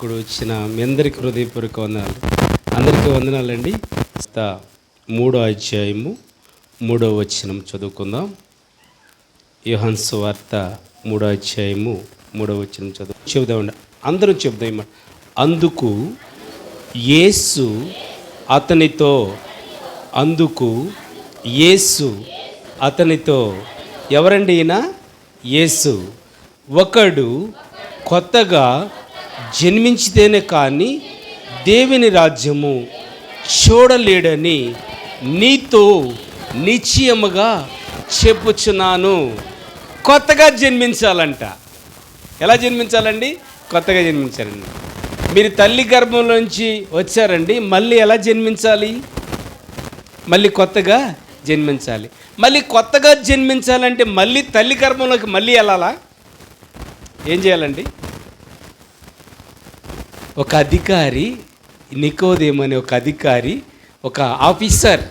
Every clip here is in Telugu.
కూడా వచ్చిన మీ అందరికీ హృదయపూర్వక వందనాలు. అందరికీ వందనాలండి. 3వ అధ్యాయము 3వ వచనం చదువుకుందాం. యోహాను సువార్త 3వ అధ్యాయము 3వ వచనం చెబుదామండి. అందరూ చెబుదాం. అందుకు యేసు అతనితో ఎవరండి ఈయన? యేసు. ఒకడు కొత్తగా జన్మించితేనే కానీ దేవుని రాజ్యము చూడలేడని నీతో నిశ్చయముగా చెప్పుచున్నాను. కొత్తగా జన్మించాలంట. ఎలా జన్మించాలండి? కొత్తగా జన్మించాలండి. మీరు తల్లి గర్భంలోంచి వచ్చారండి, మళ్ళీ ఎలా జన్మించాలి? మళ్ళీ కొత్తగా జన్మించాలి. మళ్ళీ కొత్తగా జన్మించాలంటే మళ్ళీ తల్లి గర్భంలోకి మళ్ళీ వెళ్ళాలా? ఏం చేయాలండి? ఒక అధికారి, నికోదేము అనే ఒక అధికారి, ఒక ఆఫీసర్,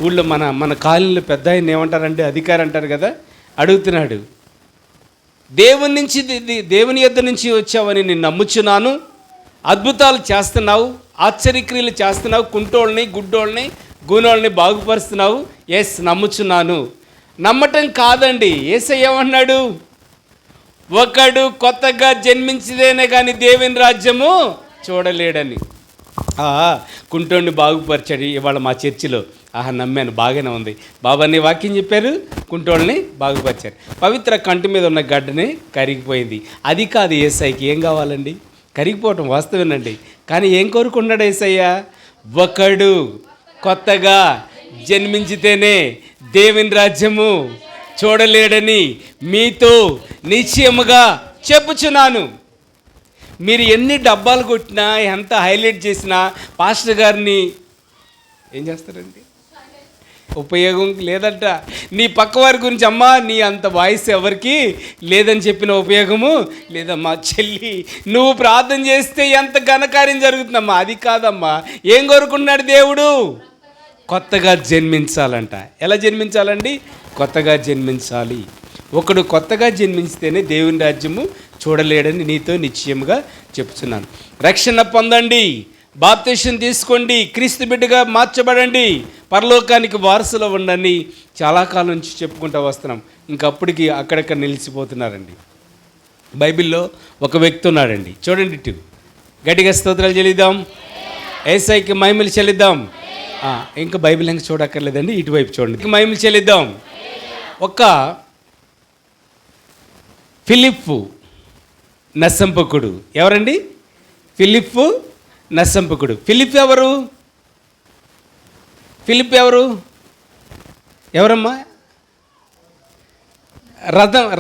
ఊళ్ళో మన కాలనీలో పెద్ద ఆయన ఏమంటారంటే అధికారి అంటారు కదా, అడుగుతున్నాడు. దేవుని యొద్ద నుంచి వచ్చావని నేను నమ్ముచున్నాను, అద్భుతాలు చేస్తున్నావు, ఆశ్చర్యక్రియలు చేస్తున్నావు, కుంటోళ్ళని గుడ్డోళ్ళని గూనోళ్ళని బాగుపరుస్తున్నావు. ఎస్, నమ్ముచున్నాను. నమ్మటం కాదండి. యేసయ్య ఏమన్నాడు? ఒకడు కొత్తగా జన్మించితేనే కానీ దేవుని రాజ్యము చూడలేడని. కుంటోడిని బాగుపరిచాడు ఇవాళ మా చర్చిలో. నమ్మాను, బాగానే ఉంది. బాబాని వాక్యం చెప్పారు, కుంటోళ్ళని బాగుపరిచారు. పవిత్ర కంటి మీద ఉన్న గడ్డని కరిగిపోయింది. అది కాదు యేసయ్యకి. ఏం కావాలండి? కరిగిపోవటం వాస్తవేనండి. కానీ ఏం కోరుకున్నాడు యేసయ్య? ఒకడు కొత్తగా జన్మించితేనే దేవుని రాజ్యము చూడలేడని మీతో నిశ్చయముగా చెప్పుచున్నాను. మీరు ఎన్ని డబ్బాలు కొట్టినా, ఎంత హైలైట్ చేసినా పాస్టర్ గారిని ఏం చేస్తారండి? ఉపయోగం లేదంట. నీ పక్కవారి గురించి, అమ్మా నీ అంత వాయిస్ ఎవరికి లేదని చెప్పిన ఉపయోగము లేదమ్మా. చెల్లి, నువ్వు ప్రార్థన చేస్తే ఎంత ఘనకార్యం జరుగుతుందమ్మా. అది కాదమ్మా. ఏం కోరుకున్నాడు దేవుడు? కొత్తగా జన్మించాలంట. ఎలా జన్మించాలండి? కొత్తగా జన్మించాలి. ఒకడు కొత్తగా జన్మించితేనే దేవుని రాజ్యము చూడలేడని నీతో నిశ్చయముగా చెప్తున్నాను. రక్షణ పొందండి, బాప్తిసం తీసుకోండి, క్రీస్తు బిడ్డగా మార్చబడండి, పరలోకానికి వారసులు ఉండండి. చాలా కాలం నుంచి చెప్పుకుంటూ వస్తున్నాం. ఇంకప్పటికి అక్కడక్కడ నిలిచిపోతున్నారండి. బైబిల్లో ఒక వ్యక్తి ఉన్నాడండి. చూడండి, ఇటు గట్టిగా స్తోత్రాలు చెల్లిద్దాం, యేసయ్యకి మహిమలు చెల్లిద్దాం. ఇంకా బైబిల్ ఇంకా చూడక్కర్లేదండి, ఇటువైపు చూడండి. మహిమలు చెల్లిద్దాం. ఒక ఫిలిప్పు నస్సంపకుడు. ఎవరండి? ఫిలిప్పు నస్సంపకుడు. ఫిలిప్ ఎవరు? ఫిలిప్ ఎవరమ్మా?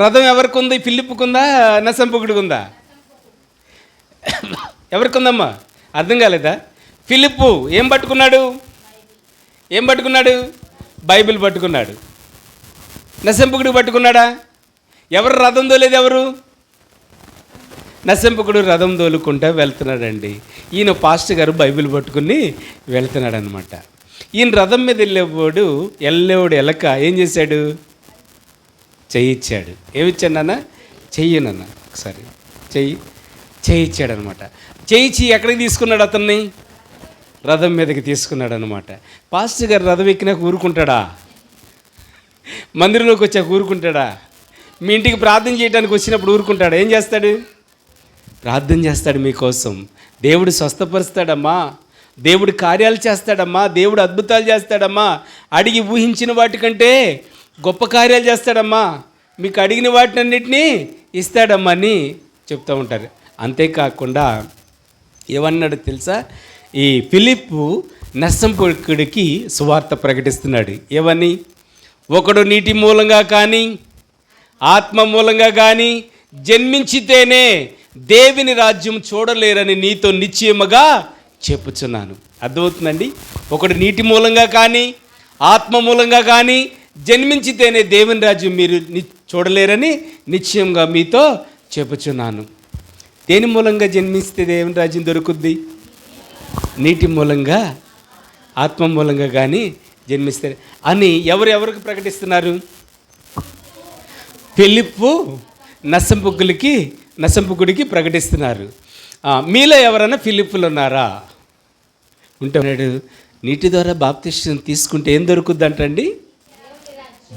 రథం ఎవరికి ఉంది? ఫిలిప్కు ఉందా, నస్సంపకుడికి ఉందా? ఎవరికి ఉందమ్మా? అర్థం కాలేదా? ఫిలిప్పు ఏం పట్టుకున్నాడు? బైబిల్ పట్టుకున్నాడు. నస్సంపకుడు పట్టుకున్నాడా? ఎవరు రథం తోలేది? ఎవరు? నస్సంపకుడు రథం తోలుకుంటా వెళ్తున్నాడండి. ఈయన పాస్టర్ గారు బైబిల్ పట్టుకుని వెళ్తున్నాడు అనమాట. ఈయన రథం మీద వెళ్ళేవాడు ఎలక ఏం చేశాడు? చెయ్యిచ్చాడు. ఏమిచ్చాడు నాన్న? చెయ్యనన్న ఒకసారి చెయ్యిచ్చాడు అనమాట. చెయ్యిచ్చి ఎక్కడికి తీసుకున్నాడు? అతన్ని రథం మీదకి తీసుకున్నాడు అనమాట. పాస్టర్ గారు రథం ఎక్కినాక ఊరుకుంటాడా? మందిరంలోకి వచ్చాక ఊరుకుంటాడా? మీ ఇంటికి ప్రార్థన చేయడానికి వచ్చినప్పుడు ఊరుకుంటాడా? ఏం చేస్తాడు? ప్రార్థన చేస్తాడు మీకోసం. దేవుడు స్వస్థపరుస్తాడమ్మా, దేవుడు కార్యాలు చేస్తాడమ్మా, దేవుడు అద్భుతాలు చేస్తాడమ్మా, అడిగి ఊహించిన వాటికంటే గొప్ప కార్యాలు చేస్తాడమ్మా, మీకు అడిగిన వాటినన్నిటినీ ఇస్తాడమ్మా అని చెప్తూ ఉంటారు. అంతేకాకుండా ఏమన్నాడు తెలుసా? ఈ ఫిలిప్పు నస్సంపకుడికి సువార్త ప్రకటిస్తున్నాడు. ఏమని? ఒకడు నీటి మూలంగా కానీ ఆత్మ మూలంగా కానీ జన్మించితేనే దేవుని రాజ్యం చూడలేరని నీతో నిశ్చయముగా చెప్పుచున్నాను. అర్థమవుతుందండి? ఒకడు నీటి మూలంగా కానీ ఆత్మ మూలంగా కానీ జన్మించితేనే దేవుని రాజ్యం మీరు చూడలేరని నిశ్చయంగా మీతో చెప్పుచున్నాను. దేని మూలంగా జన్మిస్తే దేవుని రాజ్యం దొరుకుద్ది? నీటి మూలంగా ఆత్మ మూలంగా కానీ జన్మిస్తే అని ఎవరికి ప్రకటిస్తున్నారు? ఫిలిప్పు నస్సంపకుడికి ప్రకటిస్తున్నారు. మీలో ఎవరైనా ఫిలిప్పులు ఉన్నారా? ఉంటే ఉన్నాడు. నీటి ద్వారా బాప్తిస్మం తీసుకుంటే ఏం దొరుకుద్దంటండి?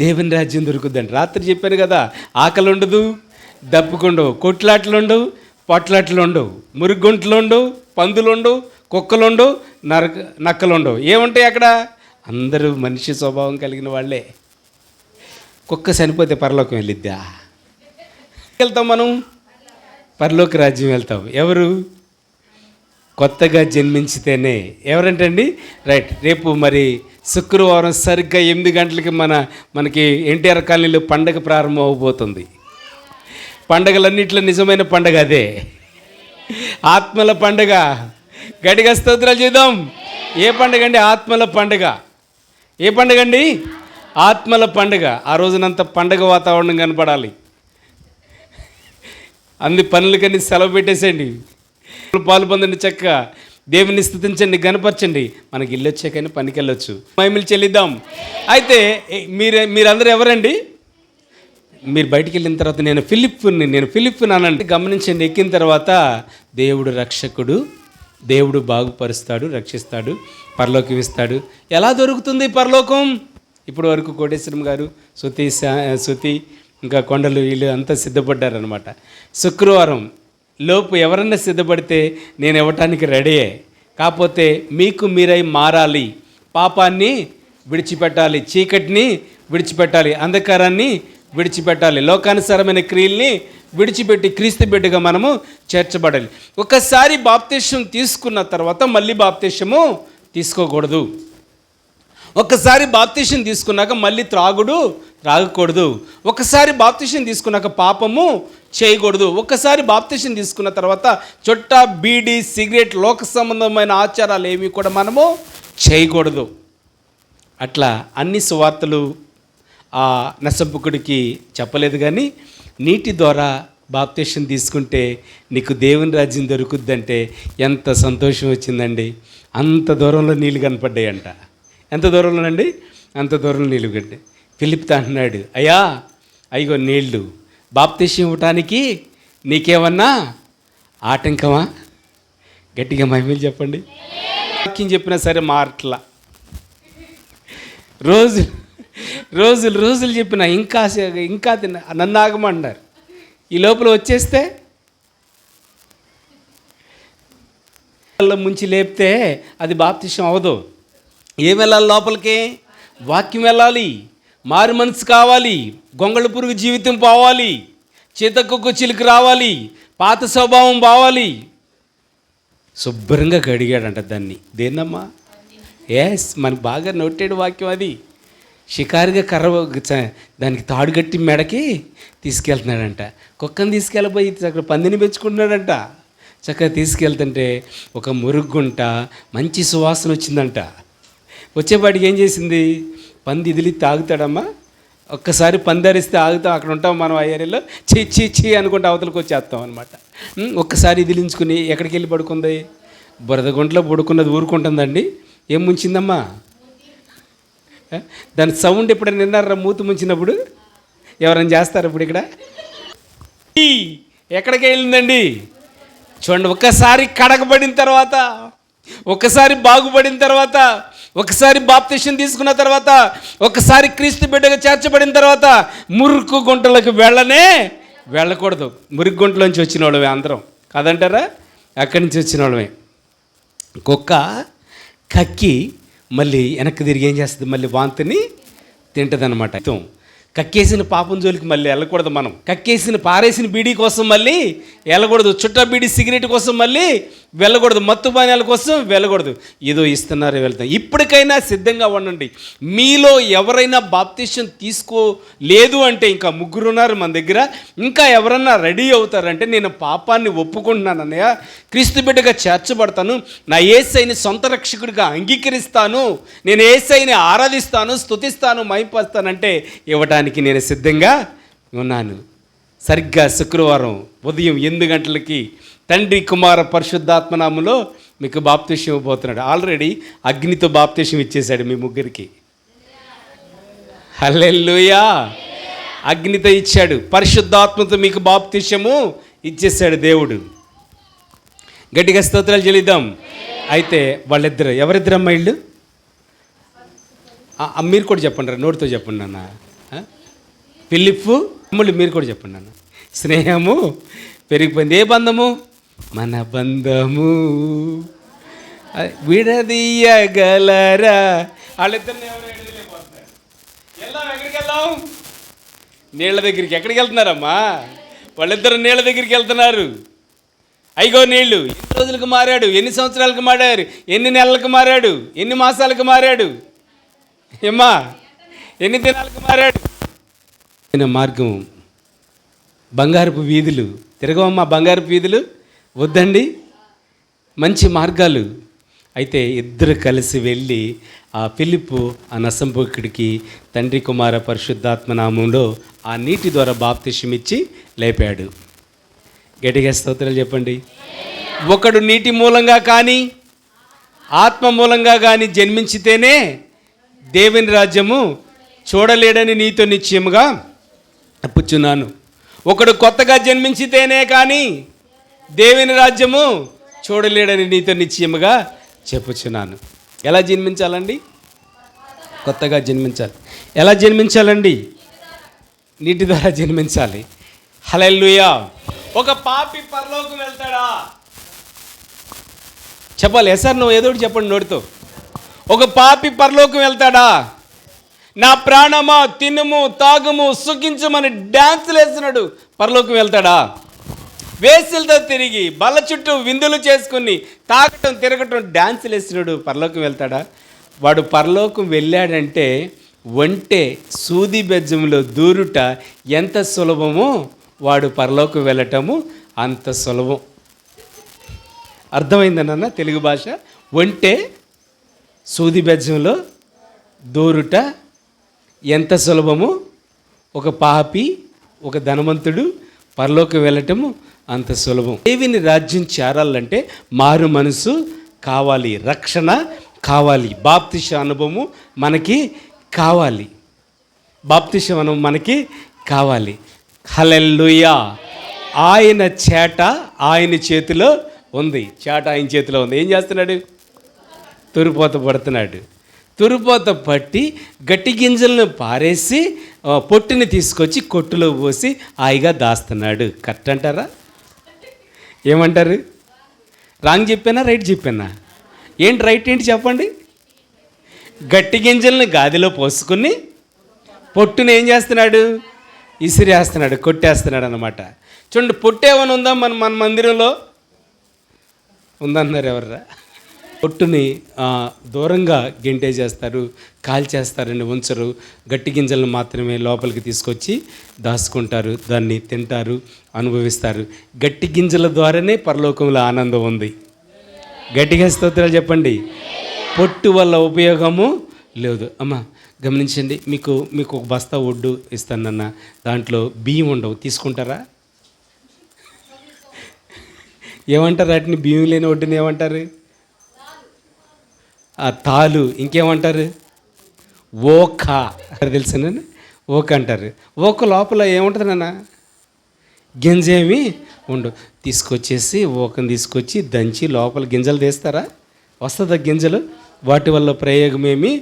దేవుని రాజ్యం దొరుకుద్దండి. రాత్రి చెప్పాను కదా, ఆకలి ఉండదు, దప్పుకుండవు, కొట్లాట్లు ఉండవు, పొట్లాట్లు ఉండవు, మురుగుంట్లు ఉండవు, పందులు ఉండవు, కుక్కలు ఉండవు, నక్కలు ఉండవు. ఏముంటాయి అక్కడ? అందరూ మనిషి స్వభావం కలిగిన వాళ్ళే. కుక్క చనిపోతే పరలోకం వెళ్ళిద్దా? వెళ్తాం మనం, పరలోక రాజ్యం వెళ్తాం. ఎవరు? కొత్తగా జన్మించితేనే. ఎవరంటండి? రైట్. రేపు మరి శుక్రవారం సరిగ్గా 8 గంటలకి మనకి ఎన్టీఆర్ కాలనీలో పండగ ప్రారంభం అవబోతుంది. పండగలన్నింటిలో నిజమైన పండగ అదే, ఆత్మల పండగ. గట్టిగా స్తోత్రాలు చేద్దాం. ఏ పండగ అండి? ఆత్మల పండగ. ఏ పండగ అండి? ఆత్మల పండగ. ఆ రోజునంతా పండగ వాతావరణం కనపడాలి. అన్ని పనులకన్నీ సెలవు పెట్టేసేయండి, పాలు పొందండి, చక్కగా దేవుని స్థుతించండి, గనపరచండి. మనకి ఇల్లు వచ్చాకైనా పనికి వెళ్ళొచ్చు. మహిమలు చెల్లిద్దాం. అయితే మీరందరూ ఎవరండి? మీరు బయటికి వెళ్ళిన తర్వాత నేను ఫిలిప్పుని అనండి. గమనించండి, ఎక్కిన తర్వాత దేవుడు రక్షకుడు, దేవుడు బాగుపరుస్తాడు, రక్షిస్తాడు, పరలోకం ఇస్తాడు. ఎలా దొరుకుతుంది పరలోకం? ఇప్పుడు వరకు కోటేశ్వరం గారు, శృతి ఇంకా కొండలు వీళ్ళు అంతా సిద్ధపడ్డారనమాట. శుక్రవారం లోపు ఎవరన్నా సిద్ధపడితే నేను ఇవ్వటానికి రెడీయే. కాకపోతే మీకు మీరై మారాలి, పాపాన్ని విడిచిపెట్టాలి, చీకటిని విడిచిపెట్టాలి, అంధకారాన్ని విడిచిపెట్టాలి, లోకానుసారమైన క్రియల్ని విడిచిపెట్టి క్రీస్తు బిడ్డగా మనము చేర్చబడాలి. ఒకసారి బాప్తిస్మం తీసుకున్న తర్వాత మళ్ళీ బాప్తిస్మము తీసుకోకూడదు. ఒక్కసారి బాప్తిస్మం తీసుకున్నాక మళ్ళీ త్రాగకూడదు. ఒకసారి బాప్తిస్మం తీసుకున్నాక పాపము చేయకూడదు. ఒక్కసారి బాప్తిస్మం తీసుకున్న తర్వాత చొట్టా, బీడి, సిగరెట్, లోక సంబంధమైన ఆచారాలు ఏమీ కూడా మనము చేయకూడదు. అట్లా అన్ని సువార్తలు ఆ నసంపుకుడికి చెప్పలేదు. కానీ నీటి ద్వారా బాప్తిస్మం తీసుకుంటే నీకు దేవుని రాజ్యం దొరుకుద్దంటే ఎంత సంతోషం వచ్చిందండి. అంత దూరంలో నీళ్ళు కనపడ్డాయంట. ఎంత దూరంలోనండి? అంత దూరంలో నీళ్ళు కట్టి ఫిలిప్తో అంటున్నాడు, అయ్యా అయ్యో నీళ్ళు, బాప్తిస్మం ఇవ్వటానికి నీకేమన్నా ఆటంకమా? గట్టిగా మహిమలు చెప్పండి. వాక్యం చెప్పినా సరే మారట్లా. రోజులు చెప్పిన ఇంకా నన్ను ఆగమన్నారు. ఈ లోపల వచ్చేస్తే ముంచి లేపితే అది బాప్తిస్మం అవ్వదు. ఏం వెళ్ళాలి? లోపలికి వాక్యం వెళ్ళాలి, మారు మనసు కావాలి, గొంగళ పురుగు జీవితం పోవాలి, చేతకొక్క చిలుకు రావాలి, పాత స్వభావం పోవాలి. శుభ్రంగా కడిగాడంట దాన్ని. దేన్నమ్మా? ఎస్, మనకు బాగా నోటెడ్ వాక్యం అది. షికారుగా దానికి తాడు కట్టి మెడకి తీసుకెళ్తున్నాడంట. కుక్కని తీసుకెళ్ళబోయి అక్కడ పందిని పెంచుకుంటున్నాడంట. చక్కగా తీసుకెళ్తుంటే ఒక మురుగుంట మంచి సువాసన వచ్చిందంట. వచ్చేపాటికి ఏం చేసింది? పంది ఇదిలి తాగుతాడమ్మా. ఒక్కసారి పందరిస్తే ఆగుతాం, అక్కడ ఉంటాం మనం ఆ ఏరియాలో. చీ అనుకుంటే అవతలకు వచ్చేస్తాం అనమాట. ఒక్కసారి ఇదిలించుకుని ఎక్కడికి వెళ్ళి పడుకుంది? బురద గుంటలో పడుకున్నది ఊరుకుంటుందండి. ఏం ముంచిందమ్మా? దాని సౌండ్ ఎప్పుడైనా విన్నారా? మూతి ముంచినప్పుడు ఎవరైనా చేస్తారు ఇప్పుడు ఇక్కడ? ఎక్కడికి వెళ్ళిందండి? చూడండి, ఒక్కసారి కడగబడిన తర్వాత, ఒకసారి బాగుపడిన తర్వాత, ఒకసారి బాప్తిస్మం తీసుకున్న తర్వాత, ఒకసారి క్రీస్తు బిడ్డగా చేర్చబడిన తర్వాత మురుకు గుంటలకు వెళ్ళకూడదు. మురుగు గుంటలోంచి వచ్చిన వాళ్ళమే అందరం కాదంటారా? అక్కడి నుంచి వచ్చిన వాళ్ళమే. కుక్క కక్కి మళ్ళీ వెనక్కి తిరిగి ఏం చేస్తుంది? మళ్ళీ వాంతిని తింటుంది అనమాట. కక్కేసిన పాపం జోలికి మళ్ళీ వెళ్ళకూడదు. మనం కక్కేసిన పారేసిన బీడీ కోసం మళ్ళీ వెళ్ళకూడదు. చుట్టా బీడీ సిగరెట్ కోసం మళ్ళీ వెళ్ళకూడదు. మత్తు పానీయాల కోసం వెళ్ళకూడదు. ఏదో ఇస్తున్నారో వెళ్తాం. ఇప్పటికైనా సిద్ధంగా ఉండండి. మీలో ఎవరైనా బాప్తిస్మం తీసుకోలేదు అంటే, ఇంకా 3 ఉన్నారు మన దగ్గర, ఇంకా ఎవరన్నా రెడీ అవుతారంటే, నేను పాపాన్ని ఒప్పుకుంటున్నాను అన్నయ్య, క్రీస్తు బిడ్డగా చేర్చబడతాను, నా యేసయ్యని సొంత రక్షకుడిగా అంగీకరిస్తాను, నేను యేసయ్యని ఆరాధిస్తాను, స్తుతిస్తాను, మహిమపరుస్తానంటే ఇవ్వడానికి నేను సిద్ధంగా ఉన్నాను. సరిగ్గా శుక్రవారం ఉదయం 8 గంటలకి తండ్రి, కుమార, పరిశుద్ధాత్మనామములో మీకు బాప్తిస్మం ఇవ్వబోతున్నాడు. ఆల్రెడీ అగ్నితో బాప్తిస్మం ఇచ్చేశాడు మీ ముగ్గురికి. హల్లెలూయా. అగ్నితో ఇచ్చాడు, పరిశుద్ధాత్మతో మీకు బాప్తిస్మము ఇచ్చేశాడు దేవుడు. గట్టిగా స్తోత్రాలు చెల్లిద్దాం. అయితే వాళ్ళిద్దరు ఎవరిద్దరమ్మా వీళ్ళు? మీరు కూడా చెప్పండి రా, నోటితో చెప్పండి అన్న. ఫిలిప్పు అమ్ముళ్ళు మీరు కూడా చెప్పండి అన్న. స్నేహము పెరిగిపోయింది. ఏ బంధము? మన బంధము విడదీయగలరా. వాళ్ళిద్దరిని ఎవరు ఎడదీయలేకపోతున్నారు. వెళ్దాం, ఎక్కడికి వెళ్దాం? నీళ్ళ దగ్గరికి. ఎక్కడికి వెళ్తున్నారమ్మా? వాళ్ళిద్దరు నీళ్ళ దగ్గరికి వెళ్తున్నారు. అయిగో నీళ్ళు. ఎన్ని రోజులకు మారాడు? ఎన్ని సంవత్సరాలకు మారాడు? ఎన్ని నెలలకు మారాడు? ఎన్ని మాసాలకు మారాడు? ఏమ్మా, ఎన్ని దినాలకు మారాడు? మార్గం బంగారపు వీధులు. తిరగవమ్మా బంగారపు వీధులు, వద్దండి, మంచి మార్గాలు. అయితే ఇద్దరు కలిసి వెళ్ళి ఆ ఫిలిప్పు ఆ నసంపుకుడికి తండ్రి కుమార పరిశుద్ధాత్మ నామంలో ఆ నీటి ద్వారా బాప్తిసం ఇచ్చి లేపాడు. గట్టిగా స్తోత్రాలు చెప్పండి. ఒకడు నీటి మూలంగా కానీ ఆత్మ మూలంగా కానీ జన్మించితేనే దేవుని రాజ్యము చూడలేడని నీతో నిశ్చయముగా చెప్పుచున్నాను. ఒకడు కొత్తగా జన్మించితేనే కానీ దేవుని రాజ్యము చూడలేడని నీతో నిశ్చయముగా చెప్పుచున్నాను. ఎలా జన్మించాలండి? కొత్తగా జన్మించాలి. ఎలా జన్మించాలండి? నీటి ద్వారా జన్మించాలి. హల్లెలూయా. ఒక పాపి పరలోకం వెళ్తాడా? చెప్పాలి. ఎసార్ నువ్వు ఏదో ఒకటి చెప్పండి నోటితో. ఒక పాపి పరలోకం వెళ్తాడా? నా ప్రాణమా తినుము తాగుము సుఖించమని డ్యాన్సులు వేస్తున్నాడు, పరలోకం వెళ్తాడా? వేసులతో తిరిగి బల్ల చుట్టూ విందులు చేసుకుని తాగటం తిరగటం డ్యాన్సులు వేస్తున్నాడు, పరలోకం వెళ్తాడా? వాడు పరలోకం వెళ్ళాడంటే ఒంటే సూది బెజ్జంలో దూరుట ఎంత సులభమో వాడు పరలోకం వెళ్ళటము అంత సులభం. అర్థమైందన్న తెలుగు భాష? ఒంటే సూది బెజ్జంలో దూరుట ఎంత సులభమో ఒక పాపి ఒక ధనవంతుడు పరలోకం వెళ్ళటము అంత సులభం. దేవుని రాజ్యం చేరాలంటే మారు మనసు కావాలి, రక్షణ కావాలి, బాప్తిష అనుభవము మనకి కావాలి, బాప్తిష అనుభవం మనకి కావాలి. హల్లెలూయా. ఆయన చేట ఆయన చేతిలో ఉంది. చేట ఆయన చేతిలో ఉంది. ఏం చేస్తున్నాడు? తురిపోత పడుతున్నాడు. తురిపోత పట్టి గట్టి గింజలను పారేసి పొట్టుని తీసుకొచ్చి కొట్టులో పోసి హాయిగా దాస్తున్నాడు. కరెక్ట్ అంటారా? ఏమంటారు? రాంగ్ చెప్పానా రైట్ చెప్పానా? ఏంటి రైట్ ఏంటి చెప్పండి? గట్టి గింజలను గాదిలో పోసుకుని పొట్టుని ఏం చేస్తున్నాడు? ఇసిరేస్తున్నాడు, కొట్టేస్తున్నాడు అన్నమాట. చూడండి, పొట్టేమని ఉందా మన మందిరంలో? ఉందన్నారు ఎవర్రా? పొట్టుని దూరంగా గెంటేసేస్తారు, కాల్చేస్తారని ఉంచరు. గట్టి గింజలను మాత్రమే లోపలికి తీసుకొచ్చి దాచుకుంటారు, దాన్ని తింటారు, అనుభవిస్తారు. గట్టి గింజల ద్వారానే పరలోకంలో ఆనందం ఉంది. గట్టిగా స్తోత్రాలు చెప్పండి. పొట్టు వల్ల ఉపయోగము లేదు. అమ్మ గమనించండి, మీకు ఒక బస్తా ఒడ్డు ఇస్తానన్న, దాంట్లో బియ్యం ఉండవు, తీసుకుంటారా? ఏమంటారు వాటిని? బియ్యం లేని ఒడ్డుని ఏమంటారు? తాలు. ఇంకేమంటారు? ఓక. తెలుసునండి, ఓక అంటారు. ఓక లోపల ఏముంటుంది నాన్న? గింజేమి ఉండవు. తీసుకొచ్చేసి ఓకని తీసుకొచ్చి దంచి లోపల గింజలు తీస్తారా? వస్తుందా గింజలు? వాటి వల్ల ప్రయోగమేమీ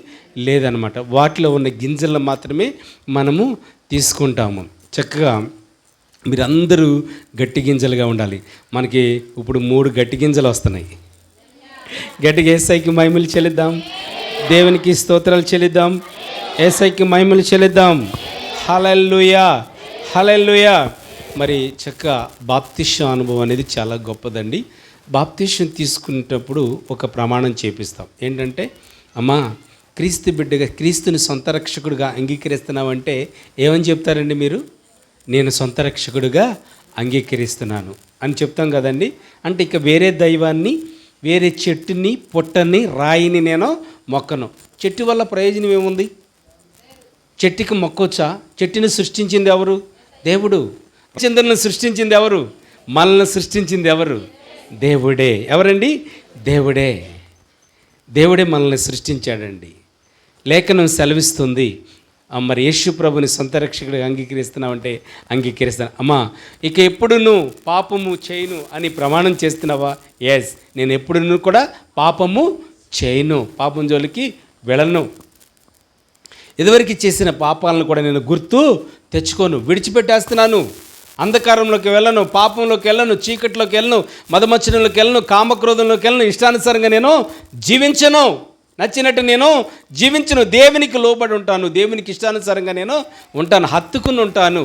లేదనమాట. వాటిలో ఉన్న గింజలు మాత్రమే మనము తీసుకుంటాము. చక్కగా మీరందరూ గట్టి గింజలుగా ఉండాలి. మనకి ఇప్పుడు 3 గట్టి గింజలు వస్తున్నాయి. గట్టిగా యేసయ్యకి మహిమలు చెల్లిద్దాం, దేవునికి స్తోత్రాలు చెల్లిద్దాం, యేసయ్యకి మహిమలు చెల్లిద్దాం. హల్లెలూయా, హల్లెలూయా. మరి చక్కగా బాప్తిసం అనుభవం అనేది చాలా గొప్పదండి. బాప్తిసం తీసుకునేటప్పుడు ఒక ప్రమాణం చేపిస్తాం. ఏంటంటే, అమ్మా క్రీస్తు బిడ్డగా క్రీస్తుని సొంత రక్షకుడిగా అంగీకరిస్తున్నామంటే ఏమని చెప్తారండి మీరు? నేను సొంత రక్షకుడిగా అంగీకరిస్తున్నాను అని చెప్తాం కదండి. అంటే ఇక వేరే దైవాన్ని, వేరే చెట్టుని, పొట్టని, రాయిని నేను మొక్కను. చెట్టు వల్ల ప్రయోజనం ఏముంది? చెట్టుకి మొక్కొచ్చా? చెట్టుని సృష్టించింది ఎవరు? దేవుడు. చంద్రులను సృష్టించింది ఎవరు? మనల్ని సృష్టించింది ఎవరు? దేవుడే. ఎవరండి? దేవుడే. దేవుడే మనల్ని సృష్టించాడండి. లేఖనం సెలవిస్తుంది, మరి యేసు ప్రభుని సొంత రక్షకుడిగా అంగీకరిస్తున్నావంటే అంగీకరిస్తాను. అమ్మా, ఇక ఎప్పుడు నువ్వు పాపము చేయను అని ప్రమాణం చేస్తున్నావా? ఎస్, నేను ఎప్పుడు కూడా పాపము చేయను, పాపం జోలికి వెళ్ళను, ఇదివరకు చేసిన పాపాలను కూడా నేను గుర్తు తెచ్చుకోను, విడిచిపెట్టేస్తున్నాను, అంధకారంలోకి వెళ్ళను, పాపంలోకి వెళ్ళను, చీకట్లోకి వెళ్ళను, మదమచ్చనంలోకి వెళ్ళను, కామక్రోధంలోకి వెళ్ళను, ఇష్టానుసారంగా నేను జీవించను, నచ్చినట్టు నేను జీవించను, దేవునికి లోబడి ఉంటాను, దేవునికి ఇష్టానుసారంగా నేను ఉంటాను, హత్తుకుని ఉంటాను.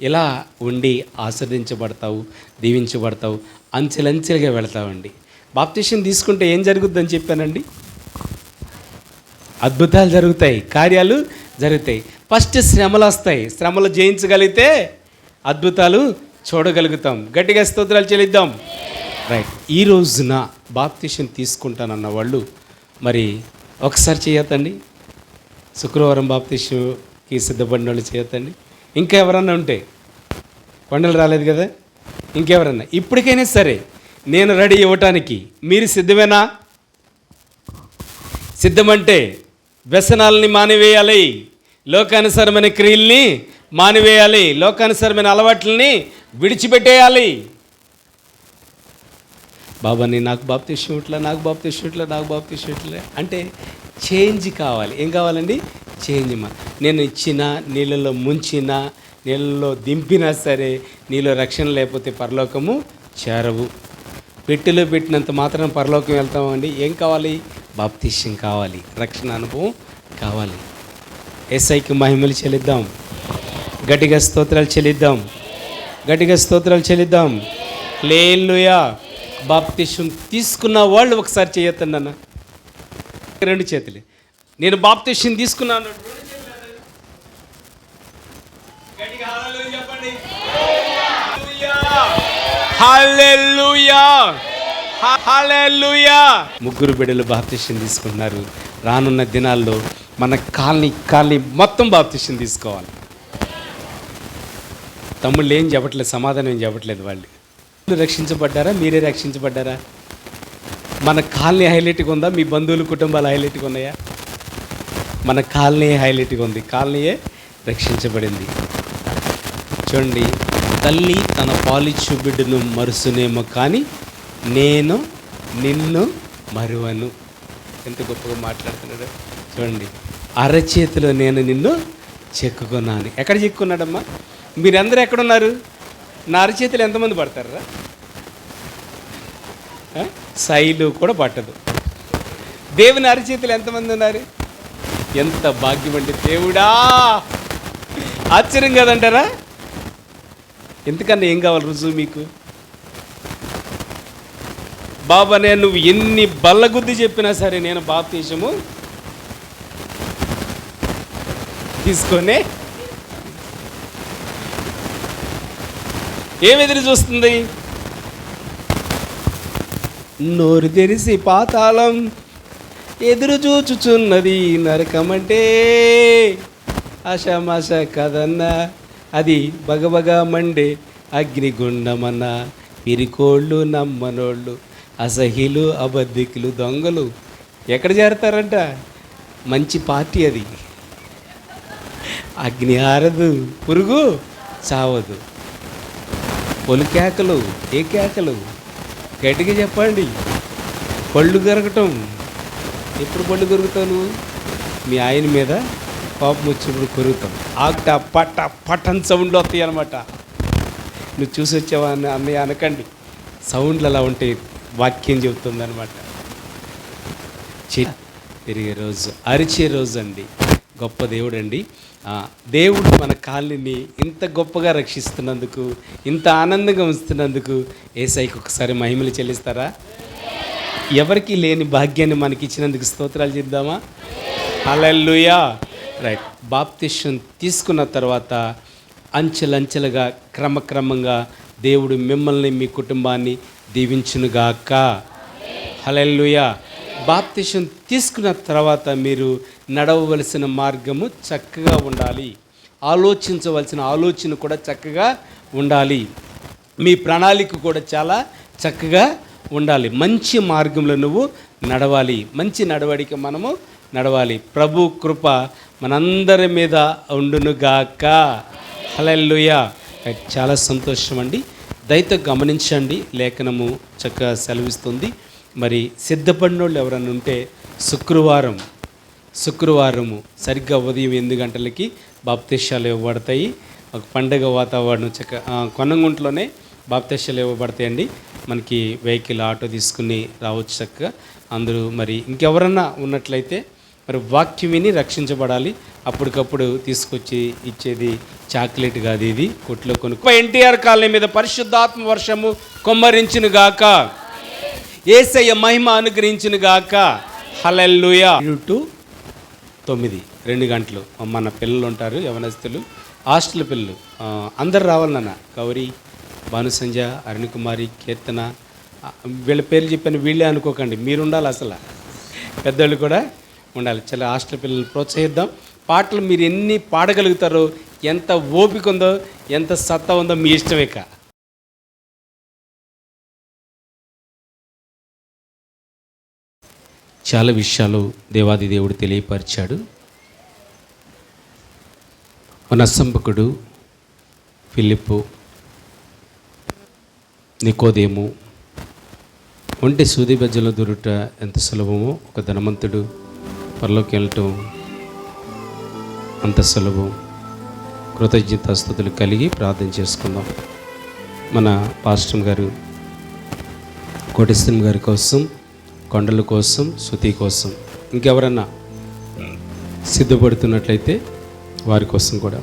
ఇలా ఉండి ఆస్వాదించబడతావు, దీవించబడతావు, అంచెలంచెలుగా వెళతావండి. బాప్తిసం తీసుకుంటే ఏం జరుగుద్దని చెప్పానండి? అద్భుతాలు జరుగుతాయి, కార్యాలు జరుగుతాయి. ఫస్ట్ శ్రమలు వస్తాయి, శ్రమలు జయించగలిగితే అద్భుతాలు చూడగలుగుతాం. గట్టిగా స్తోత్రాలు చెల్లిద్దాం. రైట్, ఈ రోజున బాప్తిసం తీసుకుంటానన్న వాళ్ళు మరి ఒకసారి చేయొద్దండి. శుక్రవారం బాప్తిసంకి సిద్ధపడిన వాళ్ళు చేయొద్దండి. ఇంకా ఎవరన్నా ఉంటే, కొండలు రాలేదు కదా, ఇంకెవరన్నా ఇప్పటికైనా సరే నేను రెడీ ఇవ్వటానికి మీరు సిద్ధమేనా? సిద్ధమంటే వ్యసనాలని మానివేయాలి, లోకానుసారమైన క్రియల్ని మానివేయాలి, లోకానుసారమైన అలవాట్లని విడిచిపెట్టేయాలి. బాబాని నాకు బాప్తిసం ఇట్లా, నాకు బాప్తిసం ఇట్లా, నాకు బాప్తిసం ఇట్లా అంటే చేంజ్ కావాలి. ఏం కావాలండి? చేంజ్. నేను ఇచ్చిన నీళ్ళలో ముంచిన, నీళ్ళలో దింపినా సరే నీలో రక్షణ లేకపోతే పరలోకము చేరవు. పెట్టెలో పెట్టినంత మాత్రం పరలోకం వెళ్తామండి. ఏం కావాలి? బాప్తిసం కావాలి, రక్షణ అనుభవం కావాలి. యేసయ్యకి మహిమలు చెల్లిద్దాం, గట్టిగా స్తోత్రాలు చెల్లిద్దాం, గట్టిగా స్తోత్రాలు చెల్లిద్దాం. హల్లెలూయా. బాప్తిసం తీసుకున్న వాళ్ళు ఒకసారి చేయొద్దండి అన్న, రెండు చేతులు. నేను బాప్తిసం తీసుకున్నాను, హల్లెలూయా, హల్లెలూయా. ముగ్గురు బిడ్డలు బాప్తిసం తీసుకున్నారు. రానున్న దినాల్లో మన కాలనీ మొత్తం బాప్తిసం తీసుకోవాలి. తమ్ముళ్ళు ఏం చెప్పట్లేదు, సమాధానం ఏం చెప్పట్లేదు. వాళ్ళు రక్షించబడ్డారా? మీరే రక్షించబడ్డారా? మన కాలనీ హైలైట్గా ఉందా? మీ బంధువులు కుటుంబాలు హైలైట్గా ఉన్నాయా? మన కాలనీ హైలైట్గా ఉంది, కాలనీయే రక్షించబడింది. చూడండి, తల్లి తన పాలిచ్చు బిడ్డను మరుసునేమో కానీ నేను నిన్ను మరువను. ఎంత గొప్పగా మాట్లాడుతున్నాడు చూడండి. అరచేతిలో నేను నిన్ను చెక్కుకున్నాను. ఎక్కడ చెక్కున్నాడమ్మా? మీరందరూ ఎక్కడున్నారు? నా అరచేతులు ఎంతమంది పడతారా? శైలు కూడా పట్టదు. దేవుని అరచేతులు ఎంతమంది ఉన్నారు? ఎంత భాగ్యం అండి దేవుడా! ఆశ్చర్యం కదంటారా? ఎందుకన్నా ఏం కావాలి రుజువు మీకు? బాబా, నేను నువ్వు ఎన్ని బల్లగుద్ది చెప్పినా సరే నేను బాప్తిసము తీసుకొనే. ఏం ఎదురు చూస్తుంది? నోరు తెరిసి పాతాళం ఎదురు చూచుచున్నది, నరకమంటే ఆషామాష కదన్నా, అది బగబగా మండే అగ్నిగుండమన్నా, పిరికోళ్ళు నమ్మనోళ్ళు, అసహ్యులు, అబద్ధికులు, దొంగలు ఎక్కడ చేరతారంట? మంచి పార్టీ అది. అగ్ని ఆరదు, పురుగు చావదు. పొలి కేకలు, ఏ కేకలు? గట్టిగా చెప్పండి. పళ్ళు గరగటం. ఎప్పుడు పళ్ళు కొరుకుతావు నువ్వు? మీ ఆయన మీద కోపం వచ్చినప్పుడు కొరుకుతాం. ఆట పట్ట పట్టని సౌండ్లు వస్తాయి అన్నమాట. నువ్వు చూసి వచ్చావా అని అన్నయ్య అనకండి, సౌండ్లు అలా ఉంటాయి. వాక్యం చెబుతుంది అనమాట. తిరిగే రోజు, అరిచే రోజు అండి. గొప్ప దేవుడు అండి. దేవుడు మన కాలనీని ఇంత గొప్పగా రక్షిస్తున్నందుకు, ఇంత ఆనందంగా ఉంచుతున్నందుకు యేసయ్యకి ఒకసారి మహిమలు చెల్లిస్తారా? ఎవరికి లేని భాగ్యాన్ని మనకి ఇచ్చినందుకు స్తోత్రాలు చేద్దామా? హల్లెలూయా. రైట్, బాప్తిసం తీసుకున్న తర్వాత అంచెలంచెలుగా క్రమక్రమంగా దేవుడు మిమ్మల్ని, మీ కుటుంబాన్ని దీవించునుగాక. హల్లెలూయా. బాప్తిసం తీసుకున్న తర్వాత మీరు నడవవలసిన మార్గము చక్కగా ఉండాలి, ఆలోచించవలసిన ఆలోచన కూడా చక్కగా ఉండాలి, మీ ప్రణాళిక కూడా చాలా చక్కగా ఉండాలి. మంచి మార్గంలో నువ్వు నడవాలి. మంచి నడవడిక మనము నడవాలి. ప్రభు కృప మనందరి మీద ఉండునుగాక. హల్లెలూయా. చాలా సంతోషం అండి. దయతో గమనించండి, లేఖనము చక్కగా సెలవిస్తుంది. మరి సిద్ధపడిన వాళ్ళు ఎవరైనా ఉంటే శుక్రవారము సరిగ్గా ఉదయం 8 గంటలకి బాప్తిష్యాలు ఇవ్వబడతాయి. ఒక పండగ వాతావరణం కొన్నంగుంట్లోనే బాప్తిష్యాలు ఇవ్వబడతాయండి. మనకి వెహికల్ ఆటో తీసుకుని రావచ్చు చక్కగా అందరూ. మరి ఇంకెవరన్నా ఉన్నట్లయితే మరి వాక్యం విని రక్షించబడాలి. అప్పటికప్పుడు తీసుకొచ్చి ఇచ్చేది చాక్లెట్ కాదు, ఇది కొట్లో కొనుక్కో. ఎన్టీఆర్ కాలనీ మీద పరిశుద్ధాత్మ వర్షము కొమ్మరించును గాక. యేసయ్య మహిమ అనుగ్రహించును గాక. హల్లెలూయా. 7-9 2 గంటలు మన పిల్లలు ఉంటారు, యవనస్తులు, హాస్టల్ పిల్లలు అందరు రావాలన్న. గౌరీ, భానుసంజ, అరుణకుమారి, కీర్తన, వీళ్ళ పేర్లు చెప్పాను వీళ్ళే అనుకోకండి, మీరు ఉండాలి. అసలు పెద్దోళ్ళు కూడా ఉండాలి. చాలా హాస్టల్ పిల్లలు ప్రోత్సహిద్దాం. పాటలు మీరు ఎన్ని పాడగలుగుతారో, ఎంత ఓపిక ఉందో, ఎంత సత్తా ఉందో మీ ఇష్టమే. చాలా విషయాలు దేవాది దేవుడు తెలియపరిచాడు. మన అసంబకుడు, ఫిలిప్పు, నికోదేము, ఒంటి సూది బెజ్జలో దొరుట ఎంత సులభమో ఒక ధనవంతుడు పరలోకి వెళ్ళటం అంత సులభం. కృతజ్ఞతాస్తుతులు కలిగి ప్రార్థన చేసుకుందాం. మన పాస్టర్ గారు, కోటేశ్వరం గారి కోసం, కొండల కోసం, శృతి కోసం, ఇంకెవరన్నా సిద్ధపడుతున్నట్లయితే వారి కోసం కూడా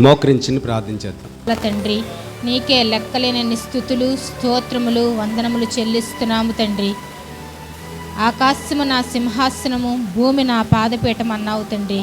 మోకరించి ప్రార్థించేద్దాం. తండ్రి, నీకే లెక్కలేనన్ని స్తుతులు, స్తోత్రములు, వందనములు చెల్లిస్తున్నాము తండ్రి. ఆకాశము నా సింహాసనము, భూమి నా పాదపీఠం అన్నావు తండ్రి.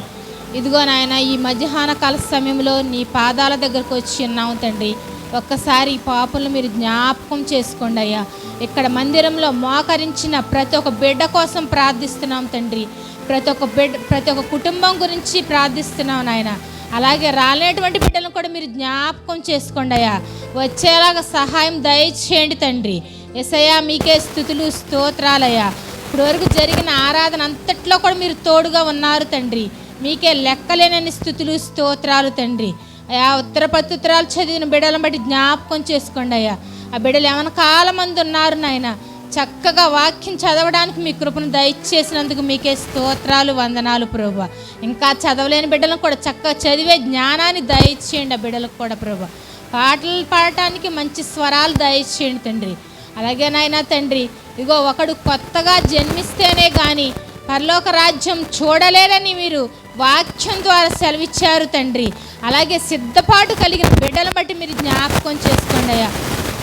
ఇదిగో నాయన, ఈ మధ్యాహ్న కాల సమయంలో నీ పాదాల దగ్గరకు వచ్చి ఉన్నాము తండ్రి. ఒక్కసారి ఈ పాపలను మీరు జ్ఞాపకం చేసుకోండి అయ్యా. ఇక్కడ మందిరంలో మోకరించిన ప్రతి ఒక్క బిడ్డ కోసం ప్రార్థిస్తున్నాం తండ్రి. ప్రతి ఒక్క కుటుంబం గురించి ప్రార్థిస్తున్నాం నాయన. అలాగే రాలేటువంటి బిడ్డలను కూడా మీరు జ్ఞాపకం చేసుకోండి అయ్యా. వచ్చేలాగా సహాయం దయచేయండి తండ్రి. యేసయ్యా, మీకే స్తుతులు, స్తోత్రాలయ్యా. ఇప్పటివరకు జరిగిన ఆరాధన అంతట్లో కూడా మీరు తోడుగా ఉన్నారు తండ్రి. మీకే లెక్కలేనన్ని స్తుతులు, స్తోత్రాలు తండ్రి. అయ్యా, ఉత్తర ప్రత్యుత్తరాలు చదివిన బిడ్డలను బట్టి జ్ఞాపకం చేసుకోండి అయ్యా. ఆ బిడ్డలు ఏమైనా కాలమంది ఉన్నారు నాయన, చక్కగా వాక్యం చదవడానికి మీ కృపను దయచేసినందుకు మీకే స్తోత్రాలు, వందనాలు ప్రభువా. ఇంకా చదవలేని బిడ్డలను కూడా చక్కగా చదివే జ్ఞానాన్ని దయచేయండి ఆ బిడ్డలకు కూడా ప్రభువా. పాటలు పాడటానికి మంచి స్వరాలు దయచేయండి తండ్రి. అలాగే నాయన తండ్రి, ఇగో ఒకడు కొత్తగా జన్మిస్తేనే కానీ పరలోక రాజ్యం చూడలేరని మీరు వాక్యం ద్వారా సెలవిచ్చారు తండ్రి. అలాగే సిద్ధపాటు కలిగిన బిడ్డలను బట్టి మీరు జ్ఞాపకం చేసుకోండి అయ్యా.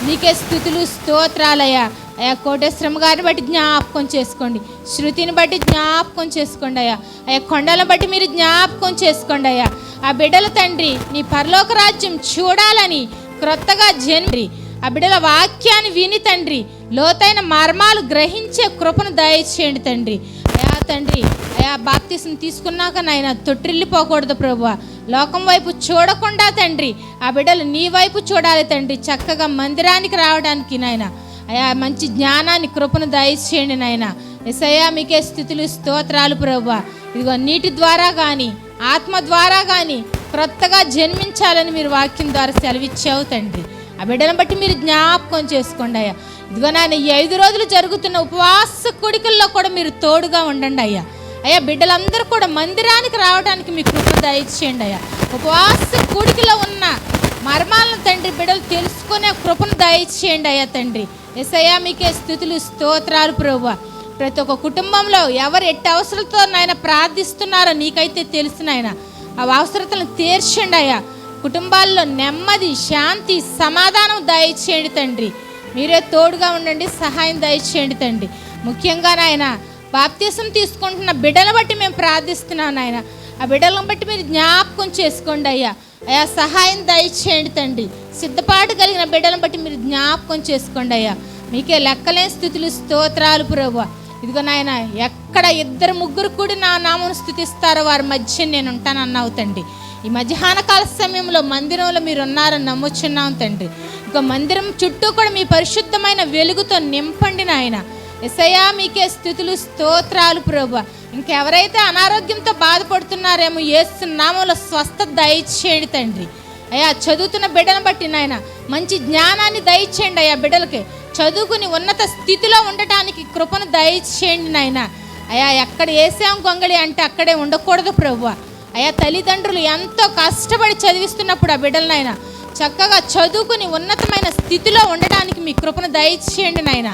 నీకే స్తుతులు, స్తోత్రాలయ్యా. అయ్యా, కోటేశ్వరం గారిని బట్టి జ్ఞాపకం చేసుకోండి, శృతిని బట్టి జ్ఞాపకం చేసుకోండి అయ్యా. అయ్యా, కొండలను బట్టి మీరు జ్ఞాపకం చేసుకోండి అయ్యా. ఆ బిడ్డల తండ్రి నీ పరలోక రాజ్యం చూడాలని క్రొత్తగా జన్మి ఆ బిడ్డల వాక్యాన్ని విని తండ్రి లోతైన మర్మాలు గ్రహించే కృపను దయచేయండి తండ్రి. అయా తండ్రి, అయా బాప్తిసం తీసుకున్నాక నాయన తొట్టిల్లిపోకూడదు ప్రభువా. లోకం వైపు చూడకుండా తండ్రి ఆ బిడ్డలు నీ వైపు చూడాలి తండ్రి. చక్కగా మందిరానికి రావడానికి నాయన అయా మంచి జ్ఞానాన్ని, కృపను దయచేయండి నాయన. యేసయ్యా, మీకే స్తుతులు, స్తోత్రాలు ప్రభువా. ఇదిగో నీటి ద్వారా కానీ ఆత్మ ద్వారా కానీ క్రొత్తగా జన్మించాలని మీరు వాక్యం ద్వారా సెలవిచ్చావు తండ్రి. ఆ బిడ్డలను బట్టి మీరు జ్ఞాపకం చేసుకోండి అయ్యా. ఇదిగో నాయన, ఈ 5 రోజులు జరుగుతున్న ఉపవాస కూడికల్లో కూడా మీరు తోడుగా ఉండండి అయ్యా. అయ్యా, బిడ్డలందరూ కూడా మందిరానికి రావడానికి మీ కృప దయచేయండి అయ్యా. ఉపవాస కూడికలో ఉన్న మర్మాలను తండ్రి బిడ్డలు తెలుసుకునే కృపను దయచేయండి అయ్యా తండ్రి. యేసయ్యా, మీకే స్తుతులు, స్తోత్రాలు ప్రభువా. ప్రతి ఒక్క కుటుంబంలో ఎవరు ఎట్టి అవసరాలతో నాయన ప్రార్థిస్తున్నారో నీకైతే తెలుసు నాయన. ఆ అవసరతలను తీర్చండి అయ్యా. కుటుంబాల్లో నెమ్మది, శాంతి, సమాధానం దయచేయండి తండ్రి. మీరే తోడుగా ఉండండి, సహాయం దయచేయండి తండ్రి. ముఖ్యంగా నాయన బాప్తిసం తీసుకుంటున్న బిడ్డలను బట్టి మేము ప్రార్థిస్తున్నాం నాయన. ఆ బిడ్డలను బట్టి మీరు జ్ఞాపకం చేసుకోండి అయ్యా. అయ్యా, సహాయం దయచేయండి తండ్రి. సిద్ధపాటు కలిగిన బిడ్డలను బట్టి మీరు జ్ఞాపకం చేసుకోండి అయ్యా. మీకే లెక్కలేని స్తుతులు, స్తోత్రాలు ప్రభువా. ఇదిగో నాయన, ఎక్కడ 2-3 కూడి నా నామమును స్తుతిస్తారో వారి మధ్య నేను ఉంటానన్నావు తండ్రి. ఈ మధ్యాహ్న కాల సమయంలో మందిరంలో మీరు ఉన్నారని నమ్ముచున్నాం తండ్రి. ఇక మందిరం చుట్టూ కూడా మీ పరిశుద్ధమైన వెలుగుతో నింపండి నాయన. యేసయ్యా మీకే స్తుతులు స్తోత్రాలు ప్రభువా. ఇంకెవరైతే అనారోగ్యంతో బాధపడుతున్నారేమో యేసు నామములో స్వస్థత దయచేయండి తండ్రి. అయ్యా చదువుతున్న బిడ్డను బట్టి నాయన మంచి జ్ఞానాన్ని దయచేయండి అయ్యా. బిడ్డలకి చదువుకుని ఉన్నత స్థితిలో ఉండటానికి కృపను దయచేయండి నాయన. అయ్యా ఎక్కడ వేసాం గొంగళి అంటే అక్కడే ఉండకూడదు ప్రభువా. అయ్యా తల్లిదండ్రులు ఎంతో కష్టపడి చదివిస్తున్నప్పుడు ఆ బిడ్డలనైనా చక్కగా చదువుకుని ఉన్నతమైన స్థితిలో ఉండడానికి మీ కృపను దయచేయండి నాయన.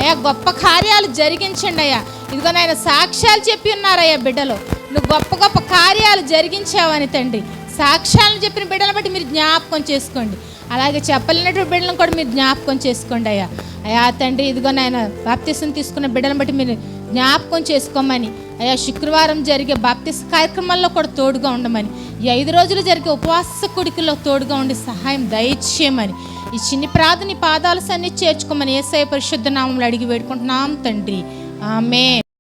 అయ్యా గొప్ప కార్యాలు జరిగించండి అయ్యా. ఇదిగో నాయన సాక్ష్యాలు చెప్పి ఉన్నారయ్యా బిడ్డలు, నువ్వు గొప్ప గొప్ప కార్యాలు జరిగించావని తండ్రి. సాక్ష్యాలను చెప్పిన బిడ్డలను బట్టి మీరు జ్ఞాపకం చేసుకోండి. అలాగే చెప్పలేనటువంటి బిడ్డలను కూడా మీరు జ్ఞాపకం చేసుకోండి అయ్యా. అయ్యా తండ్రి ఇదిగో నాయన బాప్తిసం తీసుకున్న బిడ్డలను బట్టి మీరు జ్ఞాపకం చేసుకోమని అయ్యా. శుక్రవారం జరిగే బాప్తిస కార్యక్రమాల్లో కూడా తోడుగా ఉండమని, ఈ 5 రోజులు జరిగే ఉపవాస కూడికల్లో తోడుగా ఉండి సహాయం దయచేయమని, ఈ చిన్ని ప్రార్థన పాదాల సన్నిధి చేర్చుకోమని యేసయ్య పరిశుద్ధ నామములో అడిగి వేడుకుంటున్నాం తండ్రి. ఆమేన్.